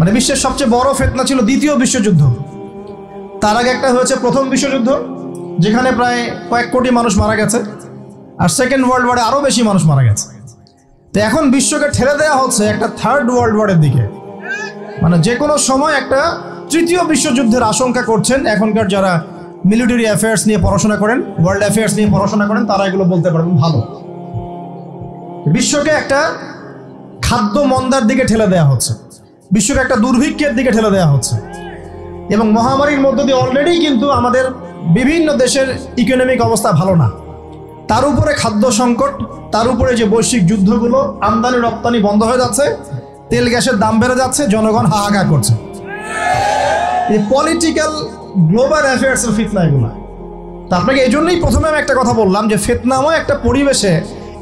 মানে বিশ্বের সবচেয়ে বড় ফিতনা ছিল দ্বিতীয় বিশ্বযুদ্ধ। তার আগে একটা হয়েছে প্রথম বিশ্বযুদ্ধ, যেখানে প্রায় কয়েক কোটি মানুষ মারা গেছে, আর সেকেন্ড ওয়ার্ল্ড ওয়ারে আরও বেশি মানুষ মারা গেছে। তো এখন বিশ্বকে ঠেলে দেওয়া হচ্ছে একটা থার্ড ওয়ার্ল্ড ওয়ারের দিকে, মানে যে কোনো সময় একটা তৃতীয় বিশ্বযুদ্ধের আশঙ্কা করছেন। এখনকার যারা মিলিটারি অ্যাফেয়ার্স নিয়ে পড়াশোনা করেন, ওয়ার্ল্ড অ্যাফেয়ার্স নিয়ে পড়াশোনা করেন, তারা এগুলো বলতে পারবেন ভালো। বিশ্বকে একটা খাদ্য মন্দার দিকে ঠেলে দেওয়া হচ্ছে, বিশ্বকে একটা দুর্ভিক্ষের দিকে ঠেলে দেওয়া হচ্ছে, এবং মহামারীর মধ্য দিয়ে অলরেডি কিন্তু আমাদের বিভিন্ন দেশের ইকোনমিক অবস্থা ভালো না, তার উপরে খাদ্য সংকট, তার উপরে যে বৈশ্বিক যুদ্ধগুলো, আমদানি রপ্তানি বন্ধ হয়ে যাচ্ছে, তেল গ্যাসের দাম বেড়ে যাচ্ছে, জনগণ হাহাকার করছে। এই পলিটিক্যাল গ্লোবাল অ্যাফেয়ার্সের ফিতনা এগুলো। তো আপনাকে এই জন্যই প্রথমে আমি একটা কথা বললাম যে ফিতনাময় একটা পরিবেশে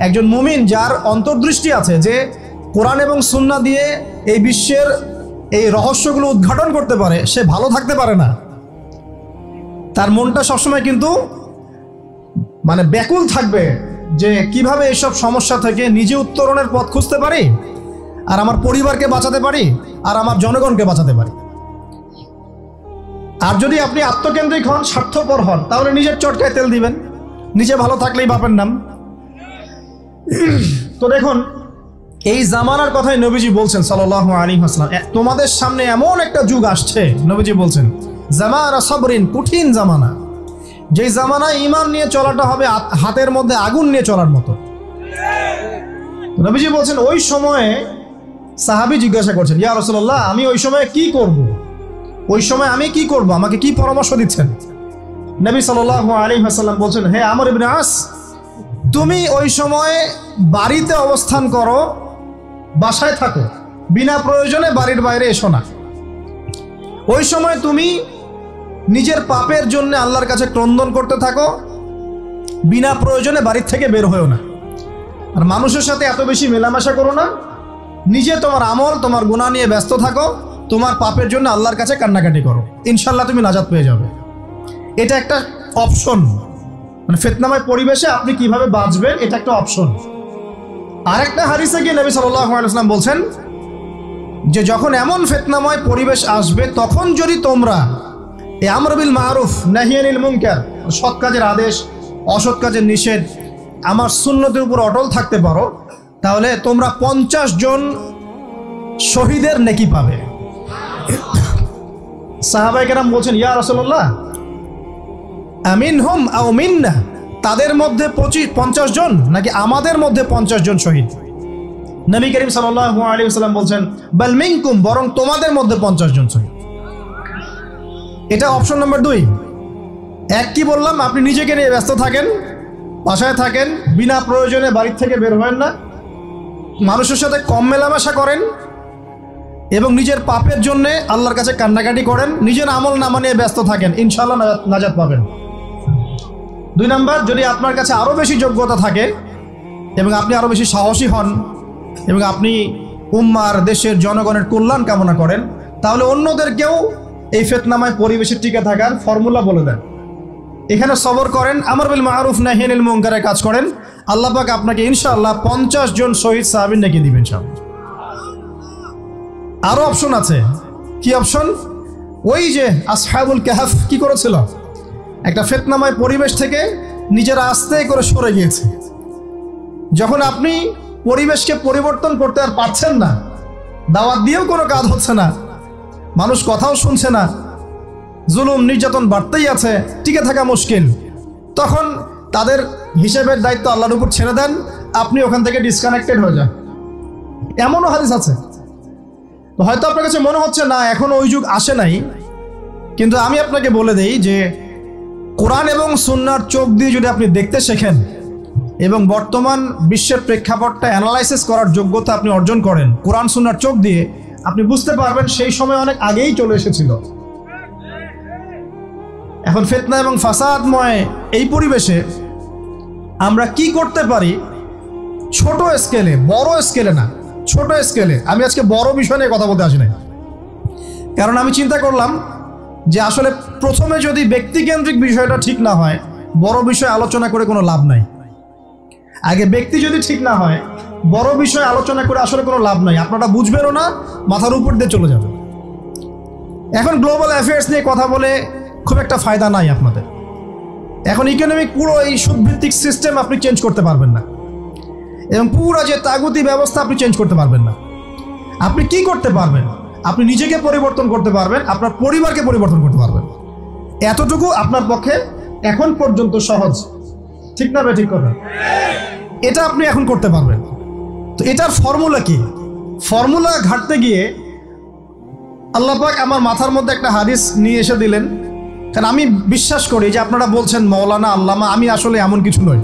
একজন মুমিন যার অন্তর্দৃষ্টি আছে, যে কোরআন এবং সুন্নাহ দিয়ে এই বিশ্বের এই রহস্যগুলো উদ্ঘাটন করতে পারে, সে ভালো থাকতে পারে না। তার মনটা সবসময় কিন্তু মানে ব্যাকুল থাকবে যে কিভাবে এইসব সমস্যা থেকে নিজে উত্তরণের পথ খুঁজতে পারি, আর আমার পরিবারকে বাঁচাতে পারি, আর আমার জনগণকে বাঁচাতে পারি। আর যদি আপনি আত্মকেন্দ্রিক হন, স্বার্থপর হন, তাহলে নিজের চটকায় তেল দিবেন, নিজে ভালো থাকলেই বাপের নাম। তো দেখুন, এই জামানার কথাই নবীজি বলছেন সাল্লাল্লাহু আলাইহি ওয়াসাল্লাম, তোমাদের সামনে এমন একটা যুগ আসছে, নবীজি বলছেন জামানা সাবরিন, কঠিন জামানা, যে জামানায় ঈমান নিয়ে চলাটা হবে হাতের মধ্যে আগুন নিয়ে চলার মতো। নবীজি বলছেন ওই সময়ে সাহাবী জিজ্ঞাসা করছেন, ইয়া রাসূলুল্লাহ, আমি ওই সময়ে কি করব? ওই সময় আমি কি করব, আমাকে কি পরামর্শ দিচ্ছেন? নবী সাল্লাল্লাহু আলাইহি ওয়াসাল্লাম বলছেন, হে আমর ইবনে আস, তুমি ওই সময়ে বাড়িতে অবস্থান করো, বাসায় থাকো, বিনা প্রয়োজনে বাড়ির বাইরে এসো না। ওই সময় তুমি নিজের পাপের জন্য আল্লাহর কাছে ক্রন্দন করতে থাকো, বিনা প্রয়োজনে বাড়ির থেকে বের হয়েও না। আর মানুষের সাথে এত বেশি মেলামেশা করো না, নিজে তোমার আমল, তোমার গুনাহ নিয়ে ব্যস্ত থাকো, তোমার পাপের জন্য আল্লাহর কাছে কান্নাকাটি করো, ইনশাল্লাহ তুমি নাজাত পেয়ে যাবে। এটা একটা অপশন, মানে ফিতনাময় পরিবেশে আপনি কিভাবে বাঁচবেন, এটা একটা অপশন। আরেকটা হাদিসে গিয়ে নবী সাল্লাল্লাহু আলাইহি ওয়াসাল্লাম বলছেন যে যখন এমন ফিতনাময় পরিবেশ আসবে, তখন যদি তোমরা এই আমর বিল মারুফ নাহি আনিল মুনকার, সৎ কাজের আদেশ, অসৎ কাজের নিষেধ, আমার সুন্নতের উপর অটল থাকতে পারো, তাহলে তোমরা 50 জন শহীদের নেকি পাবে। সাহাবায়ে কেরাম বলছেন, ইয়া রাসূলুল্লাহ, আমিনহুম আও মিন্না, তাদের মধ্যে 50 জন নাকি আমাদের মধ্যে 50 জন শহীদ? নবী করিম সাল্লাল্লাহু আলাইহি ওয়াসাল্লাম বলছেন, বাল মিনকুম, বরং তোমাদের মধ্যে 50 জন শহীদ। এটা অপশন নাম্বার 2। এক কি বললাম, আপনি নিজেকে নিয়ে ব্যস্ত থাকেন, বাসায় থাকেন, বিনা প্রয়োজনে বাড়ির থেকে বের হবেন না, মানুষের সাথে কম মেলামেশা করেন, এবং নিজের পাপের জন্য আল্লাহর কাছে কান্নাকাটি করেন, নিজের আমল নামা নিয়ে ব্যস্ত থাকেন, ইনশাআল্লাহ নাজাত পাবেন। 2 নাম্বার, যদি আপনার কাছে আরও বেশি যোগ্যতা থাকে এবং আপনি আরও বেশি সাহসী হন এবং আপনি উম্মার, দেশের জনগণের কল্যাণ কামনা করেন, তাহলে অন্যদেরকেও এই ফিতনাময় পরিবেশে টিকে থাকার ফর্মুলা বলে দেন। এখানে সবর করেন, আমর বিল মারুফ নাহি আনিল মুনকারের কাজ করেন, আল্লাহ পাক আপনাকে ইনশাআল্লাহ 50 জন শহীদ সাহাবীর নেকি দিবেন ইনশাআল্লাহ। আরও অপশন আছে। কি অপশন? ওই যে আসহাবুল কাহফ কি করেছিল, একটা ফিতনাময় পরিবেশ থেকে নিজেরা আস্তে করে সরে গিয়েছে। যখন আপনি পরিবেশকে পরিবর্তন করতে আর পারছেন না, দাওয়াত দিয়েও কোনো কাজ হচ্ছে না, মানুষ কথাও শুনছে না, জুলুম নির্যাতন বাড়তেই আছে, টিকে থাকা মুশকিল, তখন তাদের হিসেবের দায়িত্ব আল্লাহর উপর ছেড়ে দেন, আপনি ওখান থেকে ডিসকানেক্টেড হয়ে যান। এমনও হাদিস আছে। তো হয়তো আপনার কাছে মনে হচ্ছে না এখন ওই যুগ আসে নাই, কিন্তু আমি আপনাকে বলে দেই যে কোরআন এবং সুন্নাহর চোখ দিয়ে যদি আপনি দেখতে শেখেন এবং বর্তমান বিশ্বের প্রেক্ষাপটটা অ্যানালাইসিস করার যোগ্যতা আপনি অর্জন করেন কোরআন সুন্নাহর চোখ দিয়ে, আপনি বুঝতে পারবেন সেই সময় অনেক আগেই চলে এসেছিল। এখন ফিতনা এবং ফাসাদময় এই পরিবেশে আমরা কি করতে পারি, ছোট স্কেলে, বড় স্কেলে না, ছোট স্কেলে। আমি আজকে বড় বিষয় নিয়ে কথা বলতে আসি না, কারণ আমি চিন্তা করলাম যে আসলে প্রথমে যদি ব্যক্তিকেন্দ্রিক বিষয়টা ঠিক না হয়, বড় বিষয় আলোচনা করে কোনো লাভ নাই। আগে ব্যক্তি যদি ঠিক না হয়, বড় বিষয় আলোচনা করে আসলে কোনো লাভ নাই, আপনারা বুঝবেনও না, মাথার উপর দিয়ে চলে যাবে। এখন গ্লোবাল অ্যাফেয়ার্স নিয়ে কথা বলে খুব একটা ফায়দা নাই আপনাদের। এখন ইকোনমিক পুরো এই সুদভিত্তিক সিস্টেম আপনি চেঞ্জ করতে পারবেন না, এবং পুরো যে তাগুতি ব্যবস্থা আপনি চেঞ্জ করতে পারবেন না। আপনি কি করতে পারবেন? আপনি নিজেকে পরিবর্তন করতে পারবেন, আপনার পরিবারকে পরিবর্তন করতে পারবেন। এতটুকু আপনার পক্ষে এখন পর্যন্ত সহজ, ঠিক না ভাই? ঠিক কথা। এটা আপনি এখন করতে পারবেন। তো এটার ফর্মুলা কি? ফর্মুলা ঘাটতে গিয়ে আল্লাহ পাক আমার মাথার মধ্যে একটা হাদিস নিয়ে এসে দিলেন। কারণ আমি বিশ্বাস করি যে আপনারা বলছেন মৌলানা, আল্লামা, আমি আসলে এমন কিছু নই।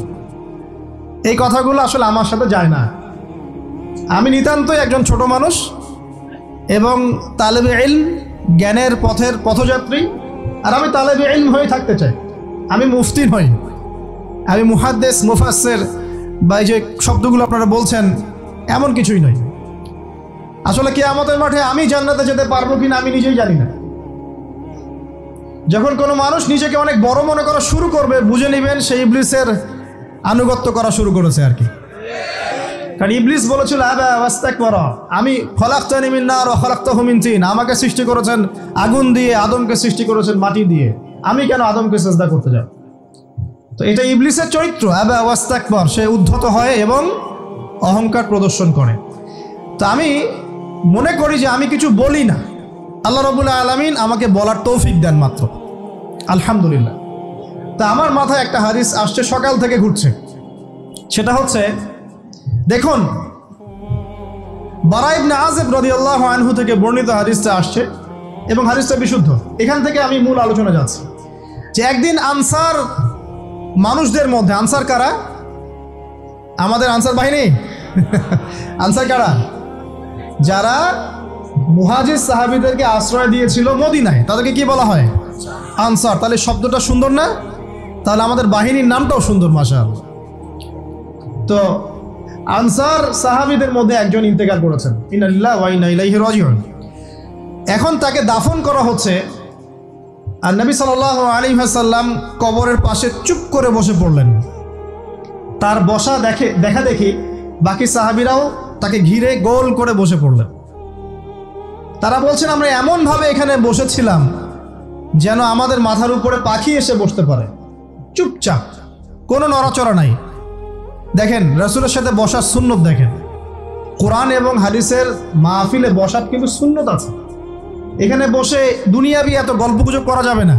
এই কথাগুলো আসলে আমার সাথে যায় না। আমি নিতান্তই একজন ছোট মানুষ এবং তালেবে ইলম, জ্ঞানের পথের পথযাত্রী। আর আমি তালেবে ইলম হয়ে থাকতে চাই। আমি মুফতি নই, আমি মুহাদ্দিস, মুফাসসির বা এই যে শব্দগুলো আপনারা বলছেন, এমন কিছুই নয়। আসলে কিয়ামতের মাঠে আমি জান্নাতে যেতে পারবো কিনা আমি নিজেই জানি না। যখন কোনো মানুষ নিজেকে অনেক বড় মনে করা শুরু করবে, বুঝে নেবেন সেই ইবলিসের আনুগত্য করা শুরু করেছে আর কি। কারণ ইবলিস বলেছিল আবা ওয়াস্তাকবারা, আমি খলাকতানি মিন নার ওয়া খলাকতাহু মিন তিন, আমাকে সৃষ্টি করেছেন আগুন দিয়ে, আদমকে সৃষ্টি করেছেন মাটি দিয়ে, আমি কেন আদমকে সিজদা করতে যাব? তো এটা ইবলিসের চরিত্র, আবা ওয়াস্তাকবার, সে উদ্ধত হয় এবং অহংকার প্রদর্শন করে। তো আমি মনে করি যে আমি কিছু বলি না, আল্লাহ রাব্বুল আলামিন আমাকে বলার তৌফিক দেন মাত্র, আলহামদুলিল্লাহ। তা আমার মাথায় একটা হাদিস আসছে, সকাল থেকে ঘুরছে। সেটা হচ্ছে, দেখুন, বারা ইবনে আযিব রাদিয়াল্লাহু আনহু থেকে বর্ণিত হাদিসটা আসছে এবং হাদিসটা বিশুদ্ধ। এখান থেকে আমি মূল আলোচনা যাচ্ছি যে একদিন আনসার মানুষদের মধ্যে, আনসার কারা? আমাদের আনসার বাহিনী। আনসার কারা? যারা মুহাজির সাহাবীদেরকে আশ্রয় দিয়েছিল মদিনায়, তাদেরকে কি বলা হয়? আনসার। তাহলে শব্দটা সুন্দর না? তাহলে আমাদের বাহিনীর নামটাও সুন্দর, মাশাআল্লাহ। তো আনসার সাহাবীদের মধ্যে একজন ইন্তেকাল করেছেন, ইন্না লিল্লাহি ওয়া ইন্না ইলাইহি রাজিউন। এখন তাকে দাফন করা হচ্ছে, আর নবী সাল্লাল্লাহু আলাইহি ওয়াসাল্লাম কবরের পাশে চুপ করে বসে পড়লেন। তার বসা দেখা দেখি বাকি সাহাবীরাও তাকে ঘিরে গোল করে বসে পড়লেন। তারা বলছেন, আমরা এমনভাবে এখানে বসেছিলাম যেন আমাদের মাথার উপরে পাখি এসে বসতে পারে, চুপচাপ, কোনো নড়াচড়া নাই। দেখেন, রাসূলের সাথে বসার সুন্নত দেখেন। কোরআন এবং হাদিসের মাহফিলে বসার কিন্তু সুন্নত আছে। এখানে বসে দুনিয়াবি এত গল্পগুজব করা যাবে না,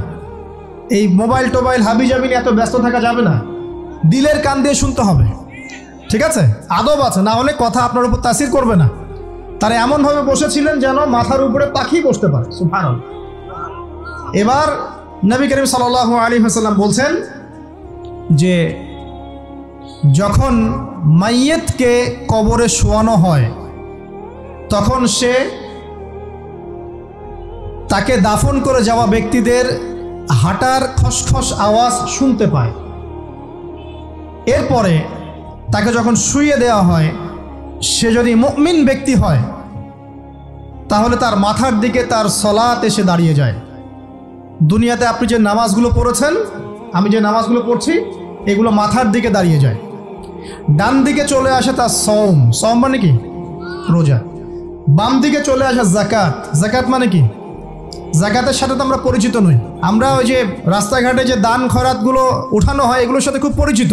এই মোবাইল টোবাইল হাবিজাবি এত ব্যস্ত থাকা যাবে না, দিলের কান দিয়ে শুনতে হবে, ঠিক আছে? আদব আছে, না হলে কথা আপনার উপর তাসির করবে না। তারা এমনভাবে বসেছিলেন যেন মাথার উপরে পাখি বসতে পারে, সুবহানাল্লাহ। এবার নবী করিম সাল্লাল্লাহু আলাইহি ওয়াসাল্লাম বলছেন যে যখন মাইয়েতকে কবরে শোয়ানো হয় তখন সে তাকে দাফন করে যাওয়া ব্যক্তিদের হাঁটার খসখস আওয়াজ শুনতে পায়। এরপরে তাকে যখন শুইয়ে দেওয়া হয়, সে যদি মুমিন ব্যক্তি হয় তাহলে তার মাথার দিকে তার সলাত এসে দাঁড়িয়ে যায়। দুনিয়াতে আপনি যে নামাজগুলো পড়েছেন, আমি যে নামাজগুলো পড়ছি, এগুলো মাথার দিকে দাঁড়িয়ে যায়। ডান দিকে চলে আসে তার সওম, সওম মানে কি? রোজা। বাম দিকে চলে আসে যাকাত, যাকাত মানে কি? যাকাতের সাথে তো আমরা পরিচিত নই। আমরা ওই যে রাস্তাঘাটে যে দান খয়রাতগুলো উঠানো হয়, এগুলোর সাথে খুব পরিচিত,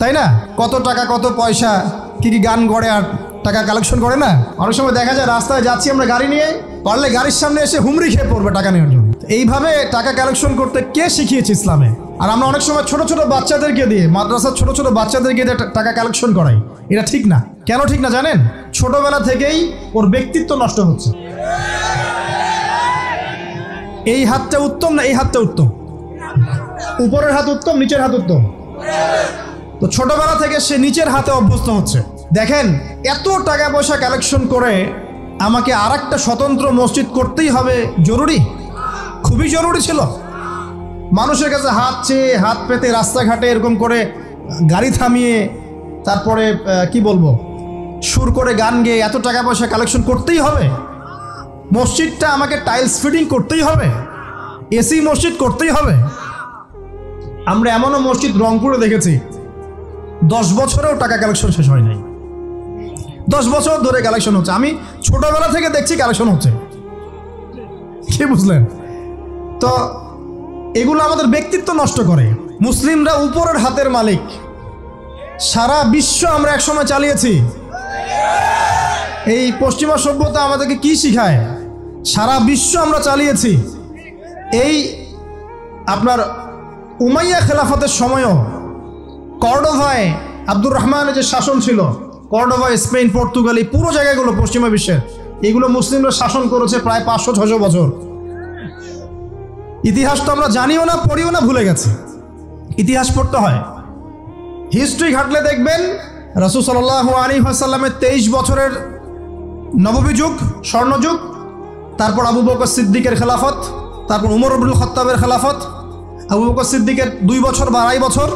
তাই না? কত টাকা, কত পয়সা, কি কি গান গড়ে আর টাকা কালেকশন করে না? অনেক সময় দেখা যায় রাস্তায় যাচ্ছি আমরা গাড়ি নিয়ে, পারলে গাড়ির সামনে এসে হুমড়ি খেয়ে পড়বে টাকা নেওয়ার জন্য। এইভাবে টাকা কালেকশন করতে কে শিখিয়েছে ইসলামে? আর আমরা অনেক সময় ছোট ছোট বাচ্চাদেরকে দিয়ে, মাদ্রাসার ছোট ছোট বাচ্চাদেরকে দিয়ে টাকা কালেকশন করাই। এটা ঠিক না। কেন ঠিক না জানেন? ছোটবেলা থেকেই ওর ব্যক্তিত্ব নষ্ট হচ্ছে। এই হাতটা উত্তম না এই হাতটা উত্তম? উপরের হাত উত্তম, নিচের হাত উত্তম? তো ছোটবেলা থেকে সে নিচের হাতে অভ্যস্ত হচ্ছে। দেখেন, এত টাকা পয়সা কালেকশন করে আমাকে আর একটা স্বতন্ত্র মসজিদ করতেই হবে জরুরি? খুবই জরুরি ছিল। মানুষের কাছে হাত চেয়ে, হাত পেতে, রাস্তাঘাটে এরকম করে গাড়ি থামিয়ে, তারপরে কি বলবো, সুর করে গান গেয়ে এত টাকা পয়সা কালেকশন করতেই হবে? মসজিদটা আমাকে টাইলস ফিটিং করতেই হবে? এসি মসজিদ করতেই হবে? আমরা এমনও মসজিদ রংপুরে দেখেছি 10 বছরেও টাকা কালেকশন শেষ হয় নাই। 10 বছর ধরে কালেকশন হচ্ছে। আমি ছোটবেলা থেকে দেখছি কালেকশন হচ্ছে, কি বুঝলেন? তো এগুলো আমাদের ব্যক্তিত্ব নষ্ট করে। মুসলিমরা উপরের হাতের মালিক। সারা বিশ্ব আমরা একসময় চালিয়েছি। এই পশ্চিমা সভ্যতা আমাদেরকে কি শিখায়? সারা বিশ্ব আমরা চালিয়েছি। এই আপনার উমাইয়া খেলাফতের সময়ও কর্ডোভায় আব্দুর রহমানের যে শাসন ছিল, কর্ডোভায়, স্পেন, পর্তুগাল, এই পুরো জায়গাগুলো পশ্চিমা বিশ্বের, এগুলো মুসলিমরা শাসন করেছে প্রায় 500-600 বছর। ইতিহাস তো আমরা জানিও না, পড়িও না, ভুলে গেছি। ইতিহাস পড়তে হয়। হিস্ট্রি ঘাটলে দেখবেন রাসূল সাল্লাল্লাহু আলাইহি ওয়াসাল্লামের 23 বছরের নববী যুগ, স্বর্ণযুগ, তারপর আবু বকর সিদ্দিকের খেলাফত, তারপর উমর ইবনুল খাত্তাবের খেলাফত। আবু বকর সিদ্দিকের 2 বছর বা 2.5 বছর,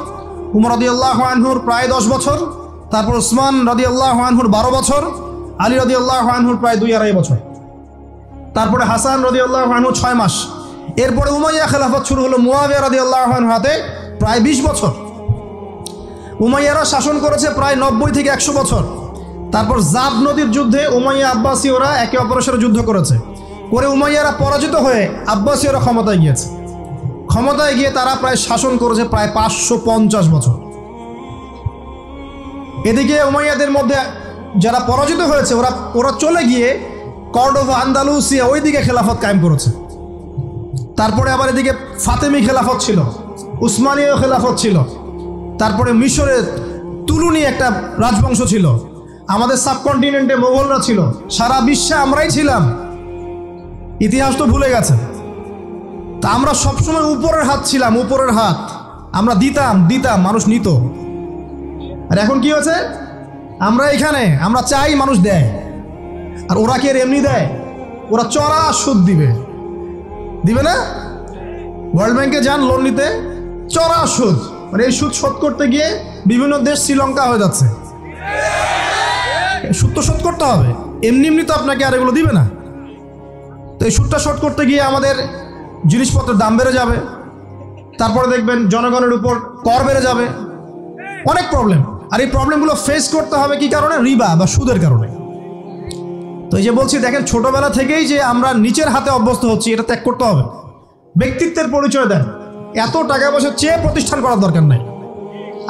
উমর রাদিয়াল্লাহু আনহুর প্রায় 10 বছর, তারপর উসমান রাদিয়াল্লাহু আনহুর 12 বছর, আলী রাদিয়াল্লাহু আনহুর প্রায় 2-2.5 বছর, তারপরে হাসান রাদিয়াল্লাহু আনহু 6 মাস। এরপরে উমাইয়া খেলাফত শুরু হলো মুয়াবিয়া রাদিয়াল্লাহু আনহুর হাতে, প্রায় 20 বছর। উমাইয়ারা শাসন করেছে প্রায় 90 থেকে 100 বছর। তারপর জাব নদীর যুদ্ধে উমাইয়া আব্বাসীয়রা একে অপরের সাথে যুদ্ধ করেছে, করে উমাইয়ারা পরাজিত হয়ে আব্বাসীয়রা ক্ষমতায় গিয়েছে। ক্ষমতায় গিয়ে তারা প্রায় শাসন করেছে প্রায় 550 বছর। এদিকে উমাইয়াদের মধ্যে যারা পরাজিত হয়েছে ওরা চলে গিয়ে কর্ডোভা, আন্দালুসিয়া, ওইদিকে খেলাফত কায়েম করেছে। তারপরে আবার এদিকে ফাতেমি খেলাফত ছিল, উসমানীয় খেলাফত ছিল, তারপরে মিশরে তুলুনি একটা রাজবংশ ছিল, আমাদের সাবকন্টিনেন্টে মোগলরা ছিল, সারা বিশ্বে আমরাই ছিলাম। ইতিহাস তো ভুলে গেছে। তা আমরা সবসময় উপরের হাত ছিলাম, উপরের হাত। আমরা দিতাম, মানুষ নিত। আর এখন কি হয়েছে? আমরা এখানে, আমরা চাই, মানুষ দেয়। আর ওরা কি এমনি দেয়? ওরা চড়া সুদ দিবে না? ওয়ার্ল্ড ব্যাংকে যান লোন নিতে, চড়া সুদ। মানে এই সুদ শোধ করতে গিয়ে বিভিন্ন দেশ শ্রীলঙ্কা হয়ে যাচ্ছে। সুদ তো শোধ করতে হবে, এমনি তো আপনাকে আর এগুলো দিবে না। তো এই সুদটা শোধ করতে গিয়ে আমাদের জিনিসপত্রের দাম বেড়ে যাবে, তারপরে দেখবেন জনগণের উপর কর বেড়ে যাবে, অনেক প্রবলেম। আর এই প্রবলেমগুলো ফেস করতে হবে কি কারণে? রিবা বা সুদের কারণে। তো এই যে বলছি, দেখেন ছোটবেলা থেকেই যে আমরা নিচের হাতে অভ্যস্ত হচ্ছি, এটা ত্যাগ করতে হবে। ব্যক্তিত্বের পরিচয় দেন। এত টাকা পয়সা চেয়ে প্রতিষ্ঠান করার দরকার নাই।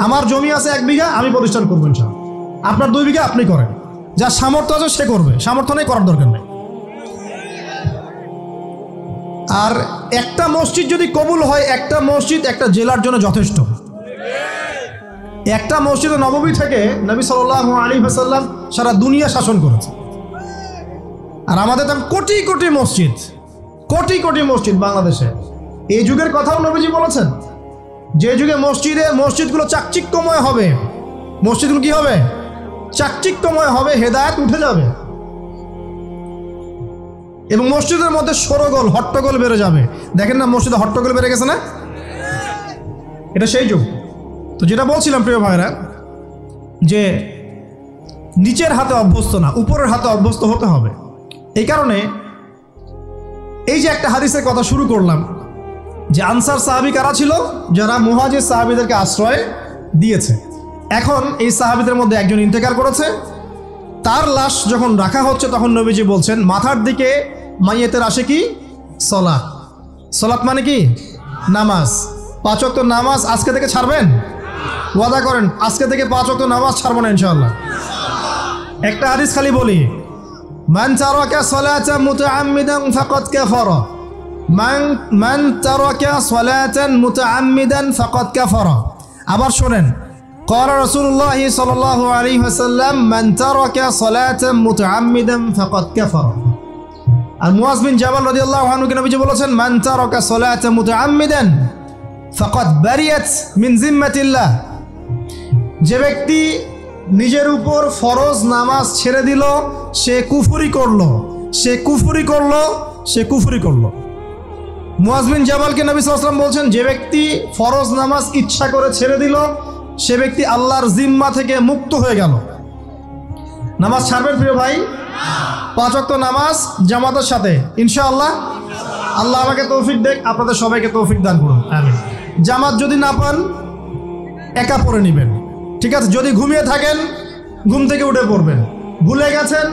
আমার জমি আছে 1 বিঘা, আমি প্রতিষ্ঠান করবো ইনশাআল্লাহ। আপনার 2 বিঘা আপনি করেন, যার সামর্থ্য আছে সে করবে, সামর্থ্য নেই করার দরকার নেই। আর একটা মসজিদ যদি কবুল হয়, একটা মসজিদ একটা জেলার জন্য যথেষ্ট। একটা মসজিদে নববী থেকে নবী সাল্লাল্লাহু আলাইহি ওয়াসাল্লাম সারা দুনিয়া শাসন করেছে। আর আমাদের তো কোটি কোটি মসজিদ বাংলাদেশে। এই যুগের কথাও নবীজি বলেছেন, যে যুগে মসজিদগুলো চাকচিক্যময় হবে, মসজিদগুলো কি হবে? চাকচিক্যময় হবে, হেদায়েত উঠে যাবে, এবং মসজিদের মধ্যে সরগোল, হট্টগোল বেড়ে যাবে। দেখেন না মসজিদে হট্টগোল বেড়ে গেছে না? এটা সেই যুগ। তো যেটা বলছিলাম প্রিয় ভাইরা, যে নিচের হাতে অভ্যস্ত না, উপরের হাতে অভ্যস্ত হতে হবে। এই কারণে এই যে একটা হাদিসের কথা শুরু করলাম, যে আনসার সাহাবী কারা ছিল? যারা মুহাজির সাহাবীদেরকে আশ্রয় দিয়েছে। এখন এই সাহাবীদের মধ্যে একজন ইন্তেকাল করেছে, তার লাশ যখন রাখা হচ্ছে তখন নবীজি বলছেন, মাথার দিকে মাইয়েতের আসে কি? সলাত। সলাত মানে কি? নামাজ। 5 ওয়াক্ত নামাজ আজকে থেকে ছাড়বেন? ওয়াদা করেন আজকে থেকে 5 ওয়াক্ত নামাজ ছাড়বো না ইনশাআল্লাহ। একটা হাদিস খালি বলি, মান তারাকা সালাতান মুতাআম্মিদান ফাকাদ কাফারা, মান তারাকা সালাতান মুতাআম্মিদান ফাকাদ কাফারা। আবার শুনেন, قال رسول الله صلى الله عليه وسلم من ترك صلاة متعمدا فقد كفر। আর মুয়াজ বিন জাবাল রাদিয়াল্লাহু আনহু কে নবীজি বলেছেন, মান তারাকা সালাতা মুতাআম্মিদান ফাকাদ বারিয়াত মিন জিম্মাতিল্লাহ। যে ব্যক্তি নিজের উপর ফরজ নামাজ ছেড়ে দিল, সে কুফরি করলো। মুয়াজ বিন জাবালকে নবী সাল্লাল্লাহু আলাইহি ওয়াসাল্লাম বলছেন, যে ব্যক্তি ফরজ নামাজ ইচ্ছা করে ছেড়ে দিল, সে ব্যক্তি আল্লাহর জিম্মা থেকে মুক্ত হয়ে গেল। নামাজ ছাড়বেন প্রিয় ভাই? 5 ওয়াক্ত নামাজ জামাতের সাথে ইনশাআল্লাহ। আল্লাহ আমাকে তৌফিক দেখ, আপনাদের সবাইকে তৌফিক দান করুন, আমিন। জামাত যদি না পান, একা পড়ে নেবেন, ঠিক আছে? যদি ঘুমিয়ে থাকেন, ঘুম থেকে উঠে পড়বেন। ভুলে গেছেন,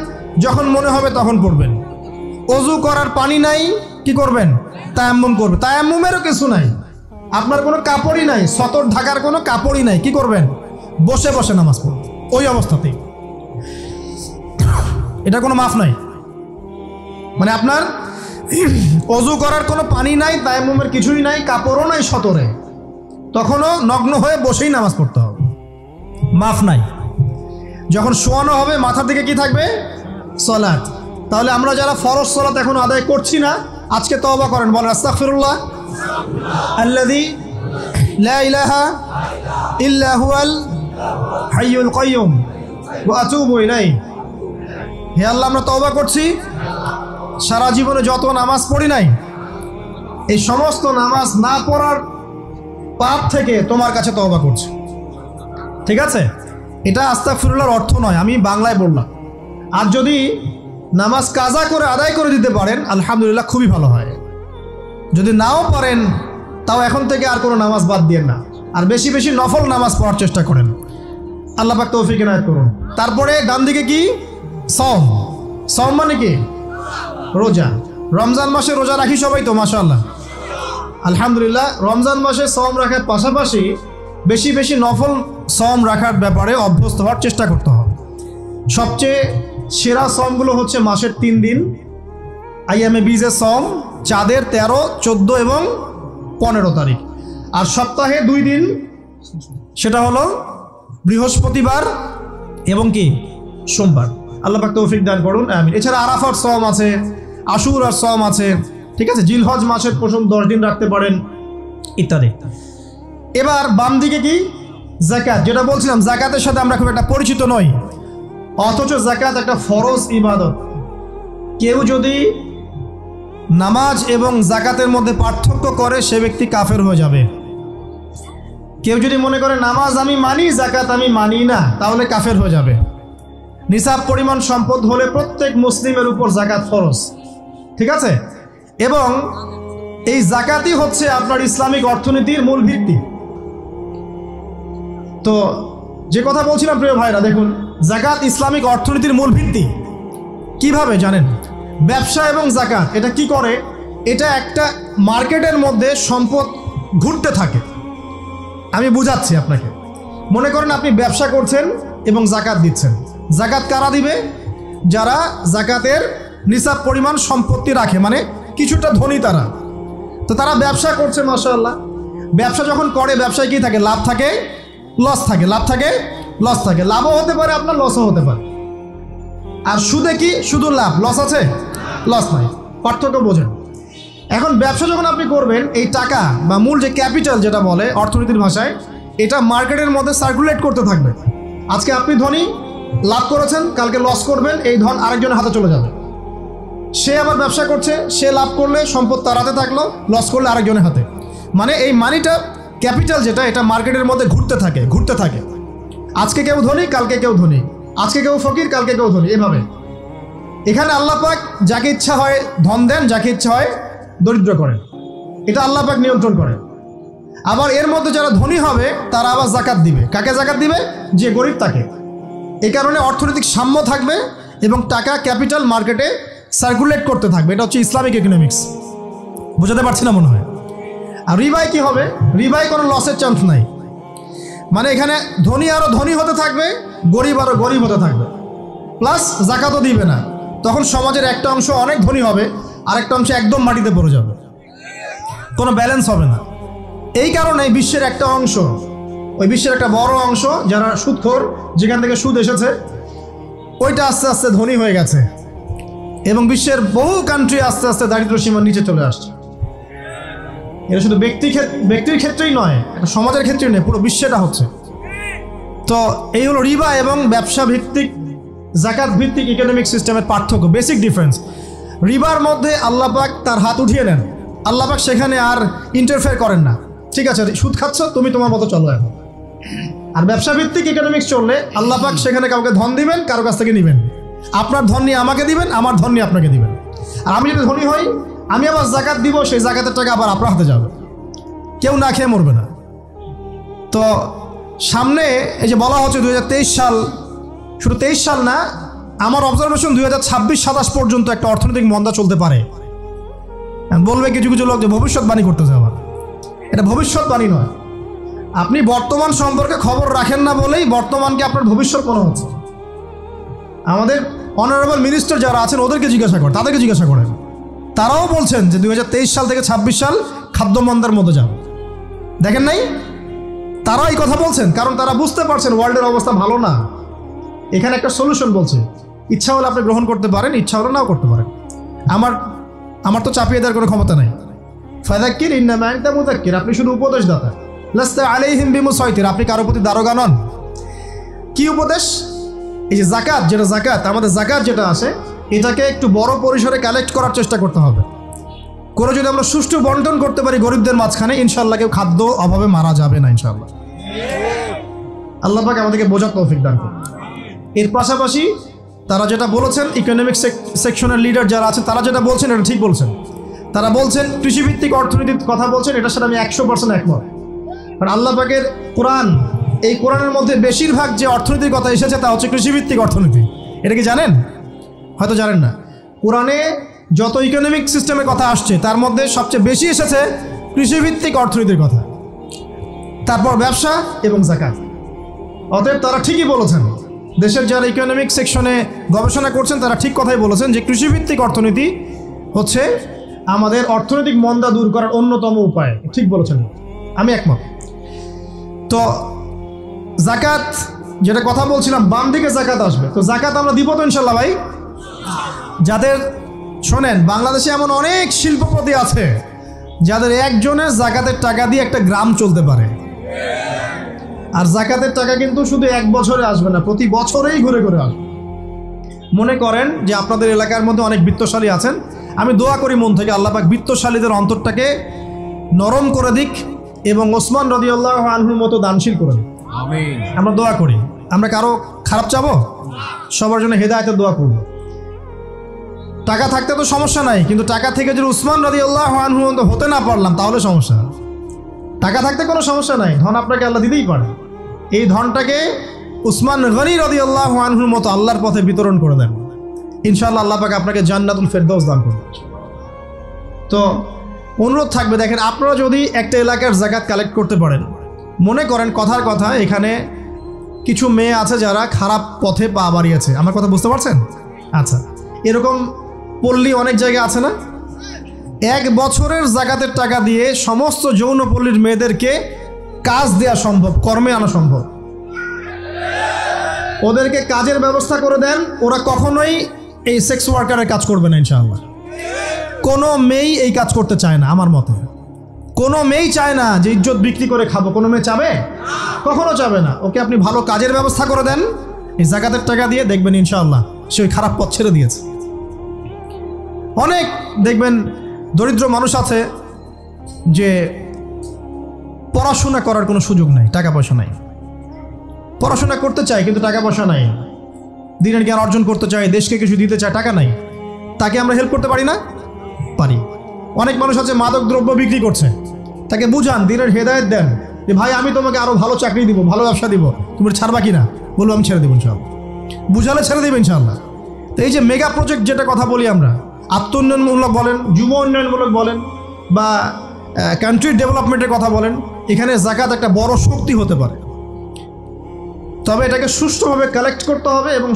যখন মনে হবে তখন পড়বেন। অজু করার পানি নাই, কি করবেন? তায়াম্মুম করবেন। তায়াম্মুমেরও কিছু নাই, আপনার কোনো কাপড়ই নাই, সতর ঢাকার কোনো কাপড়ই নাই, কি করবেন? বসে বসে নামাজ পড়বেন ওই অবস্থাতেই। এটা কোনো মাফ নাই, মানে আপনার অজু করার কোনো পানি নাই, তায়াম্মুমের কিছুই নাই, কাপড়ও নাই সতরে, তখনও নগ্ন হয়ে বসেই নামাজ পড়তে হবে, মাফ নাই। যখন শোয়ানো হবে মাথার দিকে কি থাকবে? সালাত। তাহলে আমরা যারা ফরজ সালাত এখন আদায় করছি না, আজকে তওবা করেন, বলেন আস্তাগফিরুল্লাহ আল্লাযী লা ইলাহা ইল্লা হুয়াল হাইয়ুল কাইয়্যুম ওয়া আতুবু ইলাইহি। হে আল্লাহ, আমরা তওবা করছি, সারা জীবনে যত নামাজ পড়ি নাই, এই সমস্ত নামাজ না পড়ার পাপ থেকে তোমার কাছে তওবা করছি। ঠিক আছে, এটা আস্তাগফিরুল্লাহর অর্থ নয়, আমি বাংলায় বললাম। আর যদি নামাজ কাজা করে আদায় করে দিতে পারেন আলহামদুলিল্লাহ, খুবই ভালো হয়। যদি নাও পারেন তাও এখন থেকে আর কোনো নামাজ বাদ দিয়ে না, আর বেশি বেশি নফল নামাজ পড়ার চেষ্টা করেন। আল্লাহ পাক তৌফিক ইনায়াত করুন। তারপরে ডান দিকে কি? সওম। সওম মানে কি? রোজা। রমজান মাসে রোজা রাখি সবাই তো, মাশাআল্লাহ, আলহামদুলিল্লাহ। রমজান মাসে সওম রাখার পাশাপাশি বেশি বেশি নফল সওম রাখার ব্যাপারে অভ্যস্ত হওয়ার চেষ্টা করতে হবে। সবচেয়ে সেরা সওমগুলো হচ্ছে মাসের 3 দিন, আইয়ামে বীজের সওম, চাঁদের 13, 14 এবং 15 তারিখ। আর সপ্তাহে 2 দিন, সেটা হলো বৃহস্পতিবার এবং কি সোমবার। আল্লাহ পাক তৌফিক দান করুন, আমিন। এছাড়া আরাফার সওম আছে, আশুরার সওম আছে, ঠিক আছে, জিলহজ মাসের প্রথম 10 দিন রাখতে পারেন, ইত্যাদি। এবার বাম দিকে কি? যাকাত। যেটা বলছিলাম, যাকাতের সাথে আমরা খুব একটা পরিচিত নই, অথচ যাকাত একটা ফরজ ইবাদত। কেউ যদি নামাজ এবং যাকাতের মধ্যে পার্থক্য করে, সে ব্যক্তি কাফের হয়ে যাবে। কেউ যদি মনে করে নামাজ আমি মানি, যাকাত আমি মানি না, তাহলে কাফের হয়ে যাবে। নিসাব পরিমাণ সম্পদ হলে প্রত্যেক মুসলিমের উপর যাকাত ফরজ, ঠিক আছে। এবং এই যাকাতই হচ্ছে আপনার ইসলামিক অর্থনীতির মূল ভিত্তি। তো যে কথা বলছিলাম প্রিয় ভাইরা, দেখুন, যাকাত ইসলামিক অর্থনীতির মূল ভিত্তি। কিভাবে জানেন? ব্যবসা এবং যাকাত এটা কি করে? এটা একটা মার্কেটের মধ্যে সম্পদ ঘুরতে থাকে। আমি বুঝাচ্ছি আপনাকে। মনে করেন আপনি ব্যবসা করছেন এবং যাকাত দিচ্ছেন। যাকাত কারা দিবে? যারা যাকাতের নিসাব পরিমাণ সম্পত্তি রাখে, মানে কিছুটা ধনী তারা। তো তারা ব্যবসা করছে, মাশাআল্লাহ। ব্যবসা যখন করে, ব্যবসায় কি থাকে? লাভ থাকে, লস থাকে, লাভ থাকে, লস থাকে। লাভও হতে পারে আপনার, লসও হতে পারে। আর সুদে কি? শুধু লাভ, লস আছে? লস নাই। পার্থক্য বোঝেন। এখন ব্যবসা যখন আপনি করবেন, এই টাকা বা মূল যে ক্যাপিটাল যেটা বলে অর্থনীতির ভাষায়, এটা মার্কেটের মধ্যে সার্কুলেট করতে থাকবে। আজকে আপনি ধনী, লাভ করেছেন, কালকে লস করবেন, এই ধন আরেকজনের হাতে চলে যাবে। সে আবার ব্যবসা করছে, সে লাভ করলে সম্পদ তার হাতে থাকলো, লস করলে আরেকজনের হাতে। মানে এই মানিটা, ক্যাপিটাল যেটা, এটা মার্কেটের মধ্যে ঘুরতে থাকে, ঘুরতে থাকে। আজকে কেউ ধনী, কালকে কেউ ধনী, আজকে কেউ ফকির, কালকে কেউ ধনী, এভাবে। এখানে আল্লাহ পাক যাকে ইচ্ছা হয় ধন দেন, যাকে ইচ্ছা হয় দরিদ্র করেন। এটা আল্লাহ পাক নিয়ন্ত্রণ করেন। আবার এর মধ্যে যারা ধনী হবে তারা আবার যাকাত দিবে। কাকে যাকাত দিবে? যে গরিব তাকে। এই কারণে অর্থনৈতিক সাম্য থাকবে এবং টাকা, ক্যাপিটাল মার্কেটে সার্কুলেট করতে থাকবে। এটা হচ্ছে ইসলামিক ইকোনমিক্স। বোঝাতে পারছি না মনে হয়। আর রিবায় কি হবে? রিবায় কোনো লসের চান্স নাই। মানে এখানে ধনী আরও ধনী হতে থাকবে, গরিব আরও গরিব হতে থাকবে, প্লাস যাকাতও দিবে না। তখন সমাজের একটা অংশ অনেক ধনী হবে, আরেকটা অংশ একদম মাটিতে পড়ে যাবে, কোনো ব্যালেন্স হবে না। এই কারণে বিশ্বের একটা অংশ, ওই বিশ্বের একটা বড় অংশ যারা সুদখোর, যেখান থেকে সুদ এসেছে, ওইটা আস্তে আস্তে ধনী হয়ে গেছে এবং বিশ্বের বহু কান্ট্রি আস্তে আস্তে দারিদ্র সীমার নিচে চলে আসছে। এটা শুধু ব্যক্তির ক্ষেত্রেই নয়, এটা সমাজের ক্ষেত্রেই নয়, পুরো বিশ্বেটা হচ্ছে। তো এই হলো রিবা এবং ব্যবসা ভিত্তিক, যাকাত ভিত্তিক ইকোনমিক সিস্টেমের পার্থক্য, বেসিক ডিফারেন্স। রিবার মধ্যে আল্লাহ পাক তার হাত উঠিয়ে নেন, আল্লাহ পাক সেখানে আর ইন্টারফেয়ার করেন না। ঠিক আছে, সুদ খাচ্ছ, তুমি তোমার মতো চলো এখন। আর ব্যবসা ভিত্তিক ইকোনমিক্স চললে আল্লাহ পাক সেখানে কাউকে ধন দিবেন, কারো কাছ থেকে নেবেন। আপনার ধন নিয়ে আমাকে দিবেন, আমার ধন নিয়ে আপনাকে দিবেন। আর আমি যদি ধনী হই, আমি আবার যাকাত দিব, সেই যাকাতের টাকা আবার আপনার হাতে যাবে, কেউ না খেয়ে মরবে না। তো সামনে এই যে বলা হচ্ছে 2023 সাল, শুধু 23 সাল না, আমার অবজারভেশন 2026-27 পর্যন্ত একটা অর্থনৈতিক মন্দা চলতে পারে। বলবে কিছু কিছু লোক যে ভবিষ্যৎবাণী করতেছে, আবার এটা ভবিষ্যৎবাণী নয়। আপনি বর্তমান সম্পর্কে খবর রাখেন না বলেই বর্তমানকে আপনার ভবিষ্যৎ মনে হচ্ছে। আমাদের অনারেবল মিনিস্টার যারা আছেন ওদেরকে জিজ্ঞাসা করেন, তাদেরকে জিজ্ঞাসা করেন, তারাও বলছেন যে 2023 সাল থেকে 26 সাল খাদ্যমন্দার মধ্যে যাবে। দেখেন নাই, তারা এই কথা বলছেন কারণ তারা বুঝতে পারছেন ওয়ার্ল্ডের অবস্থা ভালো না। এখানে একটা সলিউশন বলছে, ইচ্ছা হলে আপনি গ্রহণ করতে পারেন, ইচ্ছা হলে নাও করতে পারেন। আমার তো চাপিয়ে দেওয়ার কোনো ক্ষমতা নাই। ফাযাক্কির ইন্নামা আনতা মুযাক্কির, আপনি শুধু উপদেশদাতা। লাস্তা আলাইহিম বিমুসাইতির, আপনি কারো প্রতি দারোগা নন। কি উপদেশ? এই যে যাকাত, যেটা যাকাত, আমাদের যাকাত যেটা আছে, এটাকে একটু বড় পরিসরে কালেক্ট করার চেষ্টা করতে হবে। করে যদি আমরা সুষ্ঠু বন্টন করতে পারি গরিবদের মাঝখানে, ইনশাআল্লাহ কেউ খাদ্য অভাবে মারা যাবে না ইনশাআল্লাহ। আল্লাহ পাক আমাদেরকে বোঝার তৌফিক দান করুন। এর পাশাপাশি তারা যেটা বলেছেন, ইকোনমিক সেকশনের লিডার যারা আছেন তারা যেটা বলছেন এটা ঠিক বলছেন। তারা বলছেন কৃষিভিত্তিক অর্থনীতির কথা বলছেন, এটার সাথে আমি 100% একমত। কারণ আল্লাহ পাকের কোরআন, এই কোরআনের মধ্যে বেশিরভাগ যে অর্থনীতির কথা এসেছে তা হচ্ছে কৃষিভিত্তিক অর্থনীতি। এটা কি জানেন? হয়তো জানেন না। কোরআনে যত ইকোনমিক সিস্টেমের কথা আসছে তার মধ্যে সবচেয়ে বেশি এসেছে কৃষিভিত্তিক অর্থনীতির কথা, তারপর ব্যবসা এবং যাকাত। অতএব তারা ঠিকই বলেছেন, দেশের যারা ইকোনমিক সেকশনে গবেষণা করছেন তারা ঠিক কথাই বলেছেন যে কৃষিভিত্তিক অর্থনীতি হচ্ছে আমাদের অর্থনৈতিক মন্দা দূর করার অন্যতম উপায়। ঠিক বলেছেন, আমি একমত। তো যাকাত যেটা কথা বলছিলাম, বাম দিকে যাকাত আসবে, তো যাকাত আমরা দিব তো ইনশাল্লাহ ভাই। যাদের শোনেন, বাংলাদেশে এমন অনেক শিল্পপতি আছে যাদের একজনের যাকাতের টাকা দিয়ে একটা গ্রাম চলতে পারে। আর যাকাতের টাকা কিন্তু শুধু এক বছরে আসবে না, প্রতি বছরেই ঘুরে ঘুরে আসবে। মনে করেন যে আপনাদের এলাকার মধ্যে অনেক বিত্তশালী আছেন, আমি দোয়া করি মন থেকে আল্লাহ পাক বিত্তশালীদের অন্তরটাকে নরম করে দিক এবং ওসমান রাদিয়াল্লাহু আনহুর মতো দানশীল করে দিক। আমিন। আমরা দোয়া করি, আমরা কারো খারাপ চাবো, সবার জন্য হেদায়েতের দোয়া করব। টাকা থাকতে তো সমস্যা নাই, কিন্তু টাকা থেকে যদি উসমান রাদিয়াল্লাহু আনহু হতে না পারলাম তাহলে সমস্যা। টাকা থাকতে কোনো সমস্যা নাই, ধন আপনাকে আল্লাহ দিতেই পারে। এই ধনটাকে উসমান গনি রাদিয়াল্লাহু আনহুর মতো আল্লাহর পথে বিতরণ করে দেন, ইনশাআল্লাহ আল্লাহ পাক আপনাকে জান্নাতুল ফেরদাউস দান করবেন। তো অনুরোধ থাকবে, দেখেন আপনারা যদি একটা এলাকার যাকাত কালেক্ট করতে পারেন, মনে করেন কথার কথা এখানে কিছু মেয়ে আছে যারা খারাপ পথে পা বাড়িয়েছে, আমার কথা বুঝতে পারছেন? আচ্ছা, এরকম পল্লী অনেক জায়গায় আছে না? এক বছরের যাকাতের টাকা দিয়ে সমস্ত যৌনপল্লীর মেয়েদেরকে কাজ দেওয়া সম্ভব, কর্মে আনা সম্ভব। ওদেরকে কাজের ব্যবস্থা করে দেন, ওরা কখনোই এই সেক্স ওয়ার্কারের কাজ করবে না ইনশাআল্লাহ। কোনো মেয়েই এই কাজ করতে চায় না, আমার মতে কোনো মেয়েই চায় না যে ইজ্জত বিক্রি করে খাবো। কোনো মেয়ে চাবে? কখনো চাবে না। ওকে আপনি ভালো কাজের ব্যবস্থা করে দেন এই যাকাতের টাকা দিয়ে, দেখবেন ইনশাআল্লাহ সে ওই খারাপ পথ ছেড়ে দিয়েছে। অনেক দেখবেন দরিদ্র মানুষ আছে যে পড়াশোনা করার কোনো সুযোগ নাই, টাকা পয়সা নাই, পড়াশোনা করতে চায় কিন্তু টাকা পয়সা নাই, দিনের জ্ঞান অর্জন করতে চায়, দেশকে কিছু দিতে চায়, টাকা নাই। তাকে আমরা হেল্প করতে পারি না? পারি। অনেক মানুষ আছে মাদক দ্রব্য বিক্রি করছে, তাকে বুঝান, দিনের হেদায়েত দেন যে ভাই আমি তোমাকে আরো ভালো চাকরি দিব, ভালো ব্যবসা দিব, তুমি ছাড়বা কিনা? বলবো আমি ছেড়ে দেবো ইনশাআল্লাহ। বুঝালে ছেড়ে দেবে ইনশাআল্লাহ। তো এই যে মেগা প্রজেক্ট যেটা কথা বলি আমরা, আত্ম উন্নয়নমূলক বলেন, যুব উন্নয়নমূলক বলেন বা কান্ট্রি ডেভেলপমেন্টের কথা বলেন, এখানে যাকাত একটা বড় শক্তি হতে পারে। তবে এটাকে সুষ্ঠুভাবে কালেক্ট করতে হবে এবং